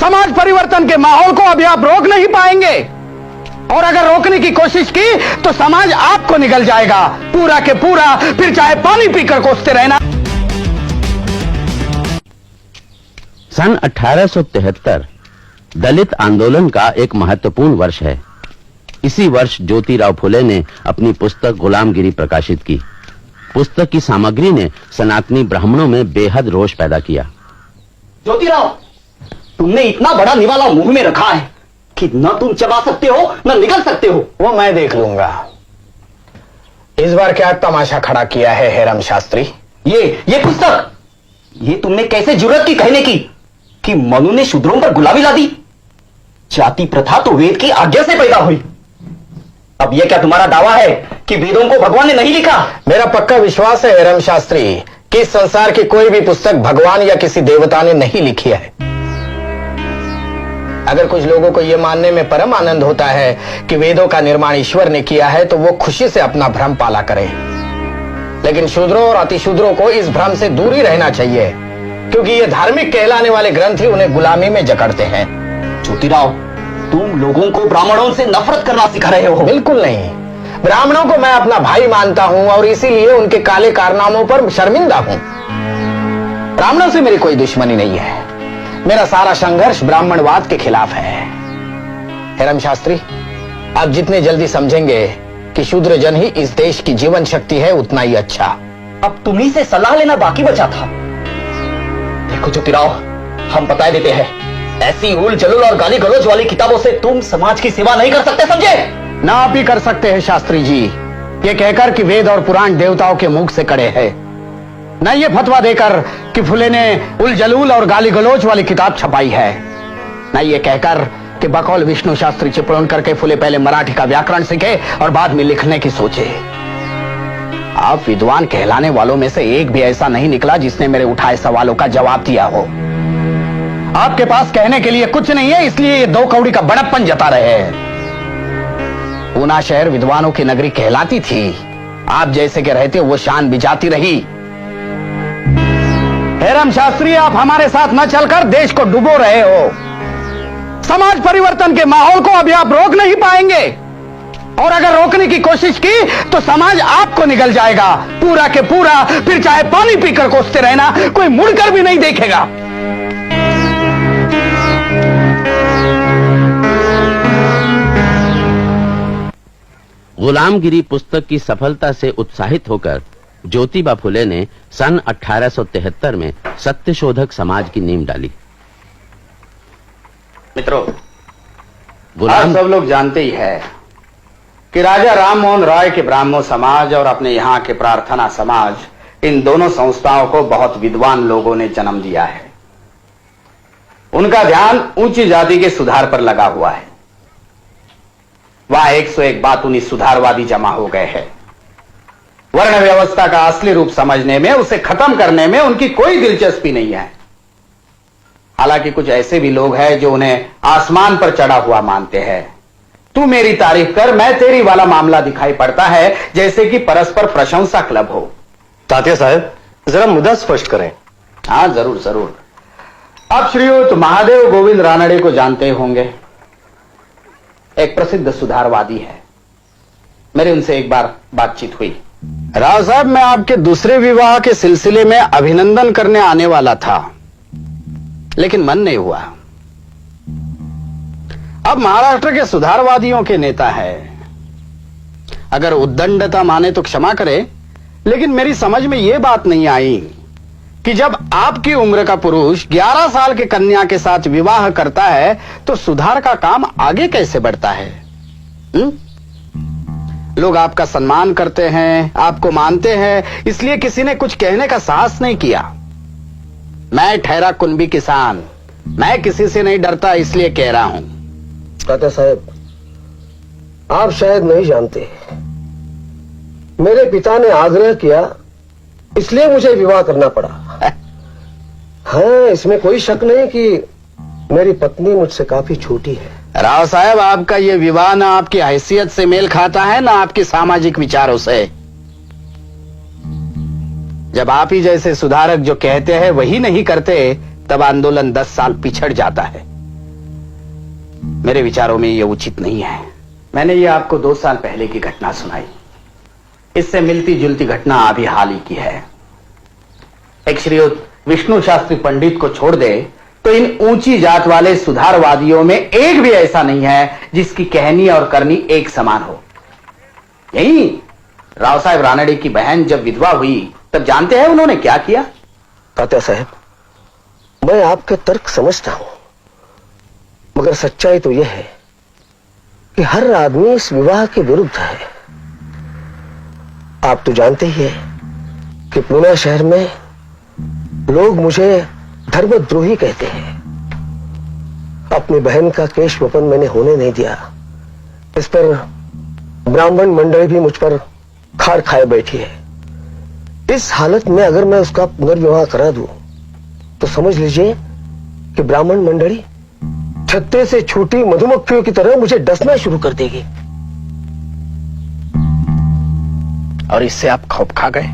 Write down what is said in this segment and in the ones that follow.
समाज परिवर्तन के माहौल को अभी आप रोक नहीं पाएंगे, और अगर रोकने की कोशिश की तो समाज आपको निगल जाएगा पूरा के पूरा, फिर चाहे पानी पीकर कोसते रहना। सन 1873 दलित आंदोलन का एक महत्वपूर्ण वर्ष है। इसी वर्ष ज्योतिराव फुले ने अपनी पुस्तक गुलामगिरी प्रकाशित की। पुस्तक की सामग्री ने सनातनी ब्राह्मणों में बेहद रोष पैदा किया। ज्योतिराव, तुमने इतना बड़ा निवाला मुंह में रखा है कि न तुम चबा सकते हो न निगल सकते हो। वो मैं देख लूंगा। इस बार क्या तमाशा खड़ा किया है हेरम शास्त्री? ये पुस्तक, ये तुमने कैसे जुर्रत की कहने की कि मनु ने शूद्रों पर गुलामी ला दी? जाति प्रथा तो वेद की आज्ञा से पैदा हुई। अब यह क्या तुम्हारा दावा है कि वेदों को भगवान ने नहीं लिखा? मेरा पक्का विश्वास है हेरम शास्त्री कि इस संसार की कोई भी पुस्तक भगवान या किसी देवता ने नहीं लिखी है। अगर कुछ लोगों को यह मानने में परम आनंद होता है कि वेदों का निर्माण ईश्वर ने किया है तो वो खुशी से अपना भ्रम पाला करें, लेकिन शूद्रों और अतिशूद्रों को इस भ्रम से दूर ही रहना चाहिए, क्योंकि ये धार्मिक कहलाने वाले ग्रंथ ही उन्हें गुलामी में जकड़ते हैं। ज्योतिराव, तुम लोगों को ब्राह्मणों से नफरत करना सिखा रहे हो। बिल्कुल नहीं, ब्राह्मणों को मैं अपना भाई मानता हूं और इसीलिए उनके काले कारनामों पर शर्मिंदा हूं। ब्राह्मणों से मेरी कोई दुश्मनी नहीं है। मेरा सारा संघर्ष ब्राह्मणवाद के खिलाफ है। हेरम शास्त्री, आप जितने जल्दी समझेंगे कि शूद्र जन ही इस देश की जीवन शक्ति है, उतना ही अच्छा। अब तुम्ही से सलाह लेना बाकी बचा था। देखो ज्योतिराव, हम बता देते हैं, ऐसी उल जलूल और गाली गलौज वाली किताबों से तुम समाज की सेवा नहीं कर सकते, समझे? ना आप ही कर सकते हैं शास्त्री जी, ये कहकर कि वेद और पुराण देवताओं के मुख से कड़े हैं, न ये फतवा देकर कि फुले ने उल जलूल और गाली गलौज वाली किताब छपाई है, न ये कहकर कि बकौल विष्णु शास्त्री चिपळूण करके फुले पहले मराठी का व्याकरण सीखे और बाद में लिखने की सोचे। आप विद्वान कहलाने वालों में से एक भी ऐसा नहीं निकला जिसने मेरे उठाए सवालों का जवाब दिया हो। आपके पास कहने के लिए कुछ नहीं है, इसलिए ये दो कौड़ी का बड़प्पन जता रहे हैं। पूना शहर विद्वानों की नगरी कहलाती थी, आप जैसे के रहते वो शान बिजाती रही। हेरम शास्त्री, आप हमारे साथ न चलकर देश को डुबो रहे हो। समाज परिवर्तन के माहौल को अभी आप रोक नहीं पाएंगे, और अगर रोकने की कोशिश की तो समाज आपको निगल जाएगा पूरा के पूरा, फिर चाहे पानी पीकर कोसते रहना, कोई मुड़कर भी नहीं देखेगा। गुलामगिरी पुस्तक की सफलता से उत्साहित होकर ज्योतिबा फुले ने सन 1873 में सत्यशोधक समाज की नींव डाली। मित्रों, आप सब लोग जानते ही है कि राजा राममोहन राय के ब्राह्मण समाज और अपने यहाँ के प्रार्थना समाज, इन दोनों संस्थाओं को बहुत विद्वान लोगों ने जन्म दिया है। उनका ध्यान ऊंची जाति के सुधार पर लगा हुआ है। वहां 101 बातूनी सुधारवादी जमा हो गए हैं। वर्ण व्यवस्था का असली रूप समझने में, उसे खत्म करने में उनकी कोई दिलचस्पी नहीं है। हालांकि कुछ ऐसे भी लोग हैं जो उन्हें आसमान पर चढ़ा हुआ मानते हैं। तू मेरी तारीफ कर, मैं तेरी वाला मामला दिखाई पड़ता है जैसे कि परस्पर प्रशंसा क्लब हो। तात्या साहब, जरा मुद्दा स्पष्ट करें। हाँ, जरूर जरूर। आप श्रीयुत महादेव गोविंद रानड़े को जानते होंगे, एक प्रसिद्ध सुधारवादी है। मेरी उनसे एक बार बातचीत हुई। राव साहब, मैं आपके दूसरे विवाह के सिलसिले में अभिनंदन करने आने वाला था, लेकिन मन नहीं हुआ। अब महाराष्ट्र के सुधारवादियों के नेता है। अगर उद्दंडता माने तो क्षमा करे, लेकिन मेरी समझ में यह बात नहीं आई कि जब आपकी उम्र का पुरुष 11 साल के कन्या के साथ विवाह करता है तो सुधार का काम आगे कैसे बढ़ता है? लोग आपका सम्मान करते हैं, आपको मानते हैं, इसलिए किसी ने कुछ कहने का साहस नहीं किया। मैं ठहरा कुनबी किसान, मैं किसी से नहीं डरता, इसलिए कह रहा हूं। तात्या साहब, आप शायद नहीं जानते, मेरे पिता ने आग्रह किया, इसलिए मुझे विवाह करना पड़ा। हाँ, इसमें कोई शक नहीं कि मेरी पत्नी मुझसे काफी छोटी है। राव साहब, आपका ये विवाह ना आपकी हैसियत से मेल खाता है, ना आपके सामाजिक विचारों से। जब आप ही जैसे सुधारक जो कहते हैं वही नहीं करते, तब आंदोलन 10 साल पिछड़ जाता है। मेरे विचारों में ये उचित नहीं है। मैंने ये आपको 2 साल पहले की घटना सुनाई। इससे मिलती जुलती घटना अभी हाल ही की है। एक श्रीयुत विष्णु शास्त्री पंडित को छोड़ दे तो इन ऊंची जात वाले सुधारवादियों में एक भी ऐसा नहीं है जिसकी कहनी और करनी एक समान हो। यही राव साहेब रानड़े की बहन जब विधवा हुई तब जानते हैं उन्होंने क्या किया? तात्या साहब, मैं आपके तर्क समझता हूं, मगर सच्चाई तो यह है कि हर आदमी इस विवाह के विरुद्ध है। आप तो जानते ही हैं कि पूना शहर में लोग मुझे धर्मद्रोही कहते हैं। अपनी बहन का केश वपन मैंने होने नहीं दिया। इस पर ब्राह्मण मंडली भी मुझ पर खार खाए बैठी है। इस हालत में अगर मैं उसका पुनर्विवाह करा दूं तो समझ लीजिए कि ब्राह्मण मंडली छत्ते से छूटी मधुमक्खियों की तरह मुझे डसना शुरू कर देगी। और इससे आप खौफ खा गए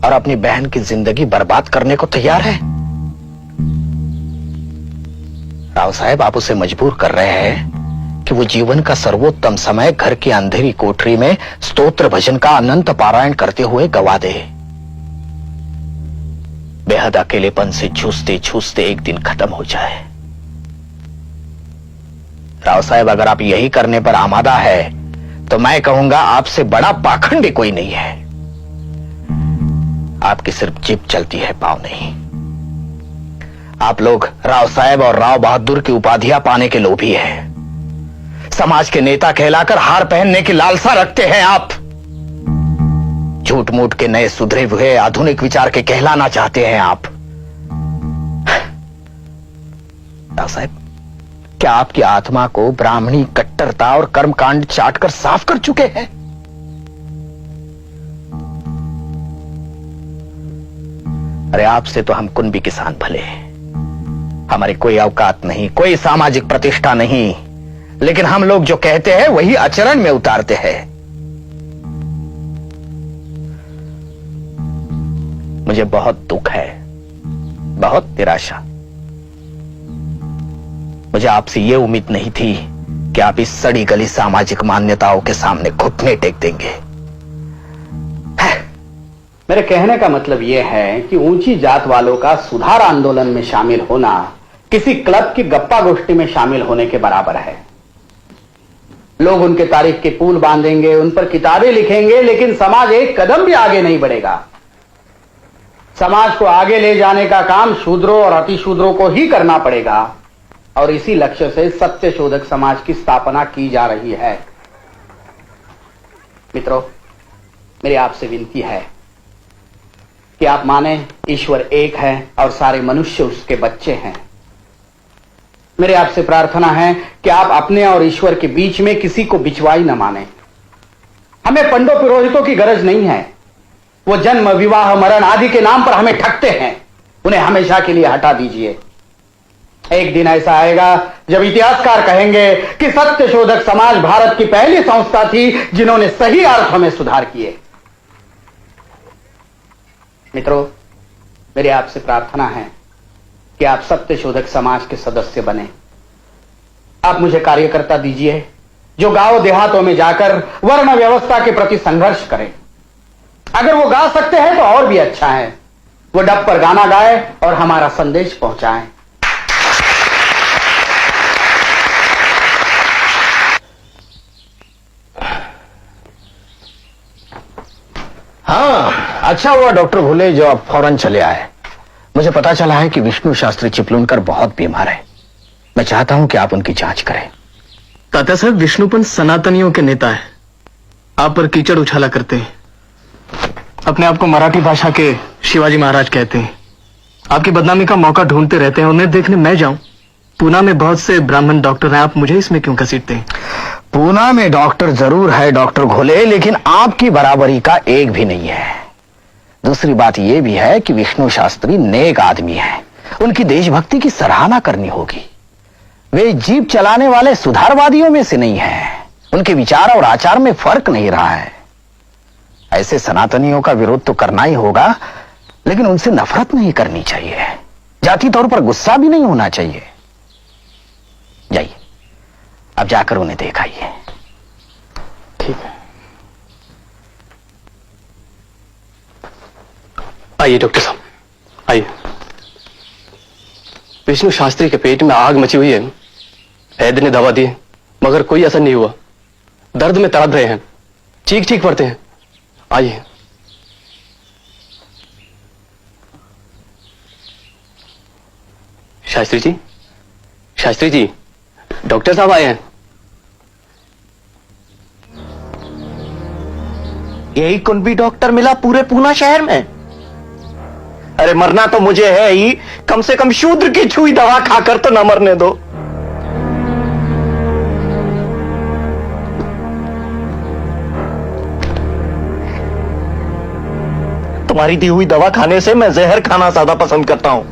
और अपनी बहन की जिंदगी बर्बाद करने को तैयार है। राव साहब, आप उसे मजबूर कर रहे हैं कि वो जीवन का सर्वोत्तम समय घर की अंधेरी कोठरी में स्तोत्र भजन का अनंत पारायण करते हुए गवा दे। बेहद अकेलेपन से जूझते जूझते एक दिन खत्म हो जाए। राव साहब, अगर आप यही करने पर आमादा है तो मैं कहूंगा आपसे बड़ा पाखंडी कोई नहीं है। आपकी सिर्फ जीभ चलती है, पांव नहीं। आप लोग राव साहब और राव बहादुर की उपाधियां पाने के लोभी हैं। समाज के नेता कहलाकर हार पहनने की लालसा रखते हैं आप। झूठ मूठ के नए सुधरे हुए आधुनिक विचार के कहलाना चाहते हैं आप। राव साहब, क्या आपकी आत्मा को ब्राह्मणी कट्टरता और कर्मकांड चाटकर साफ कर चुके हैं? अरे आपसे तो हम कुनबी किसान भले हैं, हमारी कोई औकात नहीं, कोई सामाजिक प्रतिष्ठा नहीं, लेकिन हम लोग जो कहते हैं वही आचरण में उतारते हैं। मुझे बहुत दुख है, बहुत निराशा। मुझे आपसे यह उम्मीद नहीं थी कि आप इस सड़ी गली सामाजिक मान्यताओं के सामने घुटने टेक देंगे। मेरे कहने का मतलब यह है कि ऊंची जात वालों का सुधार आंदोलन में शामिल होना किसी क्लब की गप्पा गोष्ठी में शामिल होने के बराबर है। लोग उनके तारीख के पुल बांधेंगे, उन पर किताबें लिखेंगे, लेकिन समाज एक कदम भी आगे नहीं बढ़ेगा। समाज को आगे ले जाने का काम शूद्रों और अतिशूद्रों को ही करना पड़ेगा और इसी लक्ष्य से सत्य शोधक समाज की स्थापना की जा रही है। मित्रों, मेरी आपसे विनती है कि आप माने ईश्वर एक है और सारे मनुष्य उसके बच्चे हैं। मेरे आपसे प्रार्थना है कि आप अपने और ईश्वर के बीच में किसी को बिचवाई न माने। हमें पंडों पुरोहितों की गरज नहीं है। वो जन्म, विवाह, मरण आदि के नाम पर हमें ठगते हैं, उन्हें हमेशा के लिए हटा दीजिए। एक दिन ऐसा आएगा जब इतिहासकार कहेंगे कि सत्य शोधक समाज भारत की पहली संस्था थी जिन्होंने सही अर्थों में सुधार किए। मित्रों, मेरी आपसे प्रार्थना है कि आप सत्य शोधक समाज के सदस्य बने। आप मुझे कार्यकर्ता दीजिए जो गांव देहातों में जाकर वर्ण व्यवस्था के प्रति संघर्ष करें। अगर वो गा सकते हैं तो और भी अच्छा है। वो डब पर गाना गाए और हमारा संदेश पहुंचाएं। हाँ, अच्छा हुआ डॉक्टर भूले जो आप फौरन चले आए। मुझे पता चला है कि विष्णु शास्त्री चिपलूनकर बहुत बीमार है। मैं चाहता हूं कि आप उनकी जांच करें। तात्या साहब, विष्णुपंत सनातनियों के नेता है। आप पर कीचड़ उछाला करते हैं। अपने आप को मराठी भाषा के शिवाजी महाराज कहते हैं। आपकी बदनामी का मौका ढूंढते रहते हैं। उन्हें देखने मैं जाऊं? पूना में बहुत से ब्राह्मण डॉक्टर हैं, आप मुझे इसमें क्यों घसीटते हैं? पूना में डॉक्टर जरूर है डॉक्टर घोले, लेकिन आपकी बराबरी का एक भी नहीं है। दूसरी बात यह भी है कि विष्णु शास्त्री नेक आदमी है। उनकी देशभक्ति की सराहना करनी होगी। वे जीप चलाने वाले सुधारवादियों में से नहीं हैं। उनके विचार और आचार में फर्क नहीं रहा है। ऐसे सनातनियों का विरोध तो करना ही होगा, लेकिन उनसे नफरत नहीं करनी चाहिए। जाति तौर पर गुस्सा भी नहीं होना चाहिए। अब जाकर उन्हें देख आइए। ठीक है। आइए डॉक्टर साहब, आइए। विष्णु शास्त्री के पेट में आग मची हुई है। वैद्य ने दवा दी है, मगर कोई असर नहीं हुआ। दर्द में तड़प रहे हैं, चीख चीख पड़ते हैं। आइए। शास्त्री जी, शास्त्री जी, डॉक्टर साहब आए हैं। यही कुंभी डॉक्टर मिला पूरे पूना शहर में? अरे मरना तो मुझे है ही, कम से कम शूद्र की छुई दवा खाकर तो न मरने दो। तुम्हारी दी हुई दवा खाने से मैं जहर खाना ज्यादा पसंद करता हूं।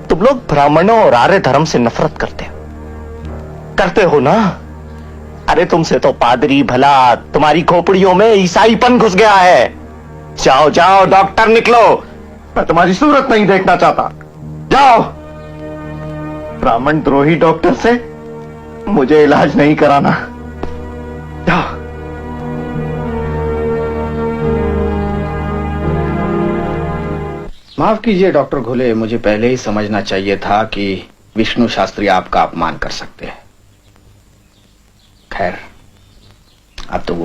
तुम लोग ब्राह्मणों और आर्य धर्म से नफरत करते हो ना? अरे तुमसे तो पादरी भला, तुम्हारी खोपड़ियों में ईसाईपन घुस गया है। जाओ जाओ डॉक्टर निकलो, मैं तुम्हारी सूरत नहीं देखना चाहता। जाओ। ब्राह्मण द्रोही डॉक्टर से मुझे इलाज नहीं कराना। जाओ। माफ कीजिए डॉक्टर घुले, मुझे पहले ही समझना चाहिए था कि विष्णु शास्त्री आपका अपमान कर सकते हैं। खैर, अब तो वो